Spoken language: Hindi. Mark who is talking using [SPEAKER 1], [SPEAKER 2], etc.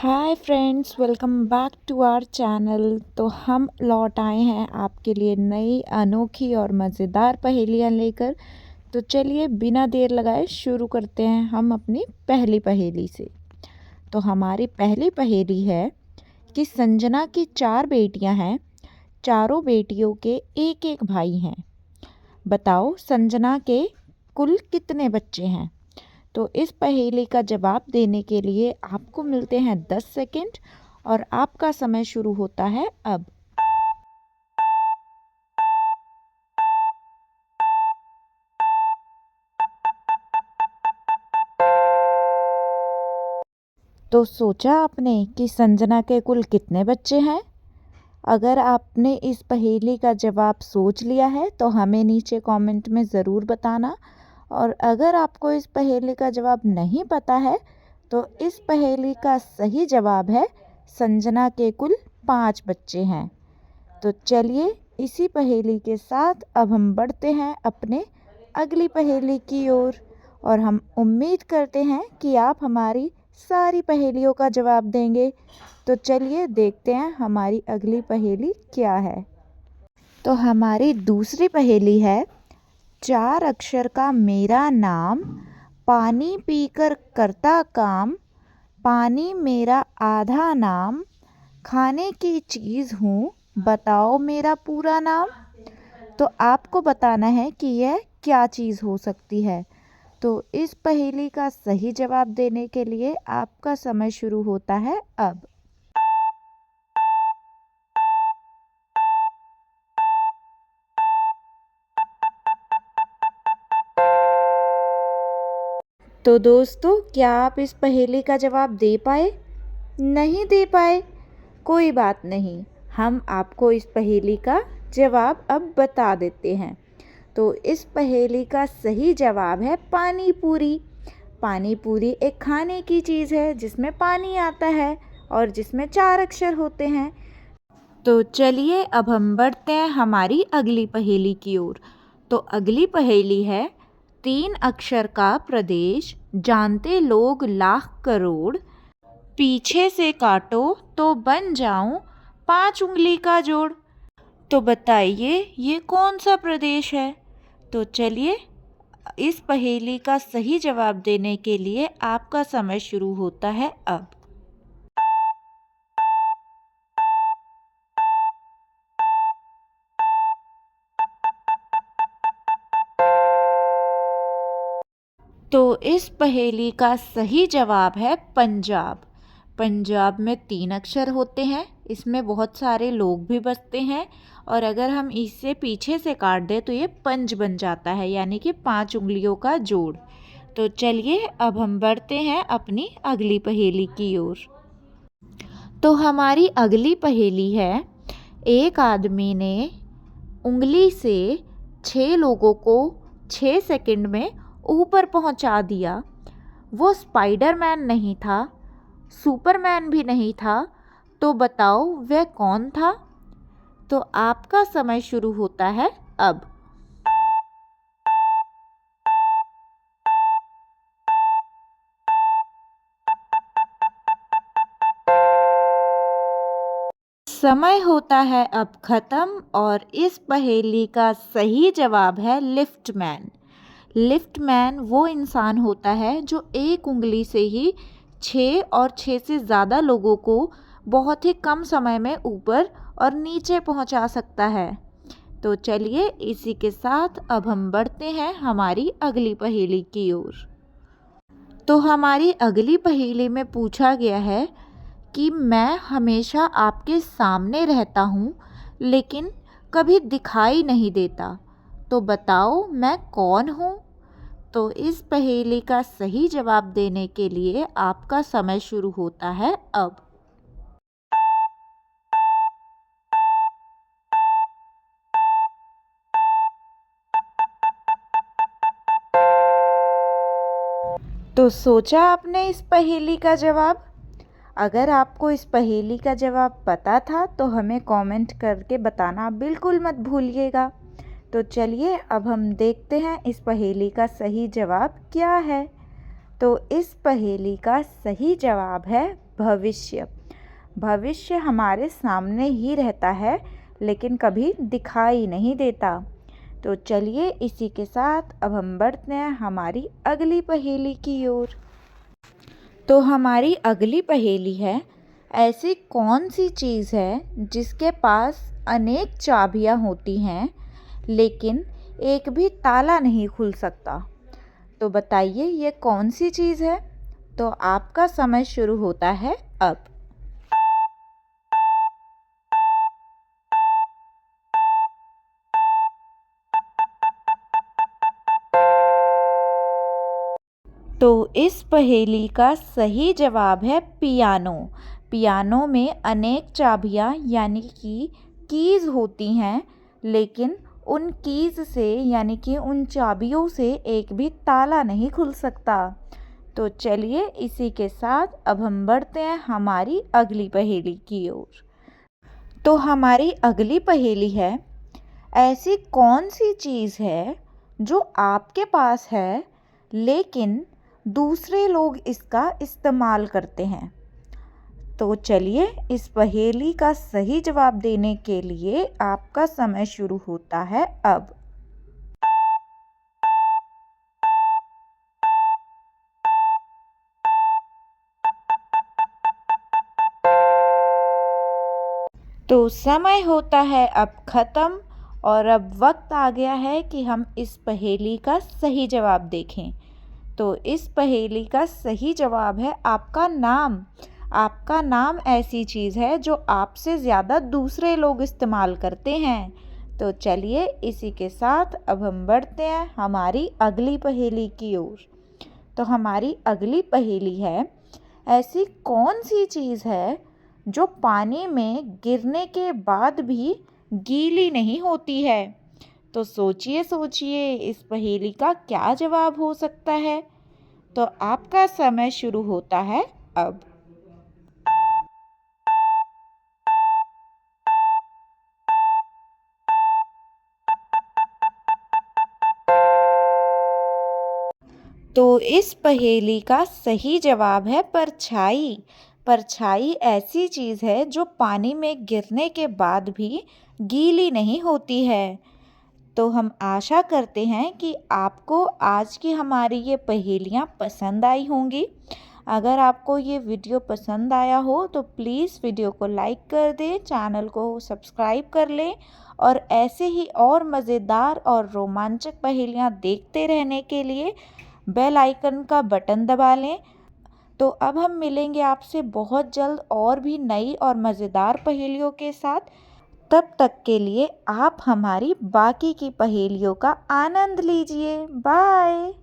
[SPEAKER 1] Hi friends, welcome back to our channel. तो हम लौट आए हैं आपके लिए नई अनोखी और मज़ेदार पहेलियाँ लेकर। तो चलिए बिना देर लगाए शुरू करते हैं हम अपनी पहली पहेली से। तो हमारी पहली पहेली है कि संजना की 4 बेटियां हैं, चारों बेटियों के एक एक भाई हैं। बताओ संजना के कुल कितने बच्चे हैं। तो इस पहेली का जवाब देने के लिए आपको मिलते हैं 10 सेकंड और आपका समय शुरू होता है अब। तो सोचा आपने कि संजना के कुल कितने बच्चे हैं। अगर आपने इस पहेली का जवाब सोच लिया है तो हमें नीचे कमेंट में ज़रूर बताना। और अगर आपको इस पहेली का जवाब नहीं पता है तो इस पहेली का सही जवाब है संजना के कुल 5 बच्चे हैं। तो चलिए इसी पहेली के साथ अब हम बढ़ते हैं अपने अगली पहेली की ओर। और हम उम्मीद करते हैं कि आप हमारी सारी पहेलियों का जवाब देंगे। तो चलिए देखते हैं हमारी अगली पहेली क्या है। तो हमारी दूसरी पहेली है, 4 अक्षर का मेरा नाम, पानी पीकर करता काम, पानी मेरा आधा नाम, खाने की चीज़ हूँ, बताओ मेरा पूरा नाम। तो आपको बताना है कि यह क्या चीज़ हो सकती है। तो इस पहेली का सही जवाब देने के लिए आपका समय शुरू होता है अब। तो दोस्तों, क्या आप इस पहेली का जवाब दे पाए? नहीं दे पाए? कोई बात नहीं, हम आपको इस पहेली का जवाब अब बता देते हैं। तो इस पहेली का सही जवाब है पानी पूरी। पानी पूरी एक खाने की चीज़ है जिसमें पानी आता है और जिसमें 4 अक्षर होते हैं। तो चलिए अब हम बढ़ते हैं हमारी अगली पहेली की ओर। तो अगली पहेली है, 3 अक्षर का प्रदेश, जानते लोग लाख करोड़, पीछे से काटो तो बन जाऊं 5 उंगली का जोड़। तो बताइए ये कौन सा प्रदेश है। तो चलिए इस पहेली का सही जवाब देने के लिए आपका समय शुरू होता है अब। तो इस पहेली का सही जवाब है पंजाब। पंजाब में 3 अक्षर होते हैं, इसमें बहुत सारे लोग भी बसते हैं और अगर हम इससे पीछे से काट दें तो ये पंज बन जाता है, यानी कि 5 उंगलियों का जोड़। तो चलिए अब हम बढ़ते हैं अपनी अगली पहेली की ओर। तो हमारी अगली पहेली है, एक आदमी ने उंगली से 6 लोगों को 6 सेकंड में ऊपर पहुंचा दिया। वो स्पाइडरमैन नहीं था, सुपरमैन भी नहीं था। तो बताओ वह कौन था। तो आपका समय शुरू होता है अब। समय होता है अब ख़त्म और इस पहेली का सही जवाब है लिफ्टमैन। लिफ्टमैन वो इंसान होता है जो एक उंगली से ही 6 और 6 से ज़्यादा लोगों को बहुत ही कम समय में ऊपर और नीचे पहुंचा सकता है। तो चलिए इसी के साथ अब हम बढ़ते हैं हमारी अगली पहेली की ओर। तो हमारी अगली पहेली में पूछा गया है कि मैं हमेशा आपके सामने रहता हूँ लेकिन कभी दिखाई नहीं देता। तो बताओ मैं कौन हूँ। तो इस पहेली का सही जवाब देने के लिए आपका समय शुरू होता है अब। तो सोचा आपने इस पहेली का जवाब। अगर आपको इस पहेली का जवाब पता था तो हमें कमेंट करके बताना बिल्कुल मत भूलिएगा। तो चलिए अब हम देखते हैं इस पहेली का सही जवाब क्या है। तो इस पहेली का सही जवाब है भविष्य। भविष्य हमारे सामने ही रहता है लेकिन कभी दिखाई नहीं देता। तो चलिए इसी के साथ अब हम बढ़ते हैं हमारी अगली पहेली की ओर। तो हमारी अगली पहेली है, ऐसी कौन सी चीज़ है जिसके पास अनेक चाबियां होती हैं लेकिन एक भी ताला नहीं खुल सकता। तो बताइए ये कौन सी चीज़ है। तो आपका समय शुरू होता है अब। तो इस पहेली का सही जवाब है पियानो। पियानो में अनेक चाबियां यानी कि कीज़ होती हैं लेकिन उन कीज़ से यानी कि उन चाबियों से एक भी ताला नहीं खुल सकता। तो चलिए इसी के साथ अब हम बढ़ते हैं हमारी अगली पहेली की ओर। तो हमारी अगली पहेली है, ऐसी कौन सी चीज़ है जो आपके पास है लेकिन दूसरे लोग इसका इस्तेमाल करते हैं। तो चलिए इस पहेली का सही जवाब देने के लिए आपका समय शुरू होता है अब। तो समय होता है अब ख़त्म और अब वक्त आ गया है कि हम इस पहेली का सही जवाब देखें। तो इस पहेली का सही जवाब है आपका नाम। आपका नाम ऐसी चीज़ है जो आपसे ज़्यादा दूसरे लोग इस्तेमाल करते हैं। तो चलिए इसी के साथ अब हम बढ़ते हैं हमारी अगली पहेली की ओर। तो हमारी अगली पहेली है, ऐसी कौन सी चीज़ है जो पानी में गिरने के बाद भी गीली नहीं होती है। तो सोचिए सोचिए इस पहेली का क्या जवाब हो सकता है। तो आपका समय शुरू होता है अब। तो इस पहेली का सही जवाब है परछाई। परछाई ऐसी चीज़ है जो पानी में गिरने के बाद भी गीली नहीं होती है। तो हम आशा करते हैं कि आपको आज की हमारी ये पहेलियाँ पसंद आई होंगी। अगर आपको ये वीडियो पसंद आया हो तो प्लीज़ वीडियो को लाइक कर दें, चैनल को सब्सक्राइब कर लें और ऐसे ही और मज़ेदार और रोमांचक पहेलियाँ देखते रहने के लिए बेल आइकन का बटन दबा लें। तो अब हम मिलेंगे आपसे बहुत जल्द और भी नई और मज़ेदार पहेलियों के साथ। तब तक के लिए आप हमारी बाकी की पहेलियों का आनंद लीजिए। बाय।